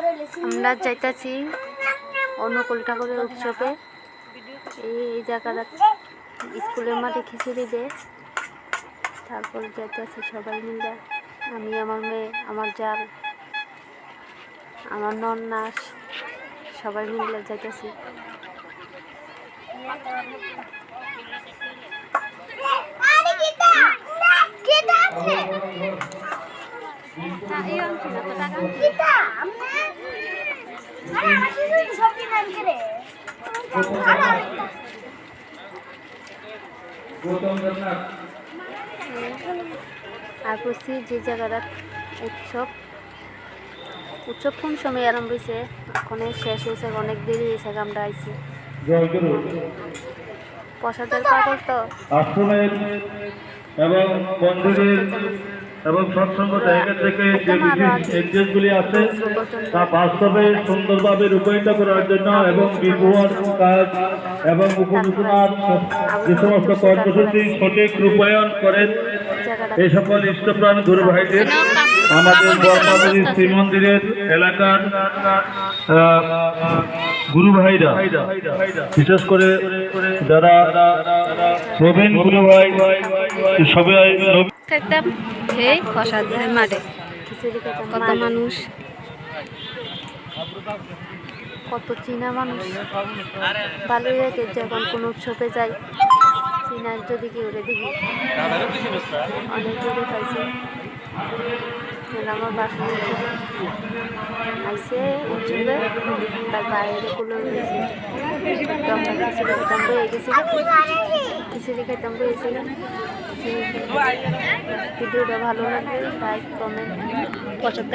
যাইতাছি আমরা যাইতাছি অনুকূল ঠাকুরের উৎসবে। এই জায়গাটা স্কুলের মাঠে খিচুড়ি দেয়, তারপর যাইতাছি সবাই মিলে, আমি, আমার মেয়ে, আমার জাল, আমার নন্নাস, সবাই মিলে যাইতাছি। আর বলছি যে জায়গাটা উৎসব কোন সময় আরম্ভ হয়েছে, এখন শেষ হয়েছে, অনেক দেরি হয়েছে। আমরা আইছি প্রসাদের পাগল তো আশ্রমের এবং মন্দিরের এবং সৎসঙ্গ জায়গা থেকে যে বিশেষ নির্দেশগুলি আছে তা বাস্তবে সুন্দরভাবে রূপায়িত করার জন্য এবং বিভুয়ার কাজ এবং উপযোজনার যে সমস্ত কর্মসূচি সঠিক রূপায়ণ করেন এই সকল ইষ্টপ্রাণ গুরু ভাইদের আমাদের বর্মাবাড়ি শ্রীমন্দিরের এলাকার গুরু ভাইরা, বিশেষ করে যারা প্রবীণ গুরু ভাই সবাই এই প্রসাদের মাঠে কত মানুষ, কত চীনা মানুষ। ভালোই লাগে যখন কোনো উৎসবে যাই, চীনার যদি কেউ দেখি, অনেক দূরে খাইছে। আমার বাসন আইসে উৎসবে, তার বাইরে কুলো রয়েছে, খিচুড়ি খাইতাম হয়েছিল। ভিডিওটা ভালো লাগবে লাইক, কমেন্ট, পছন্দ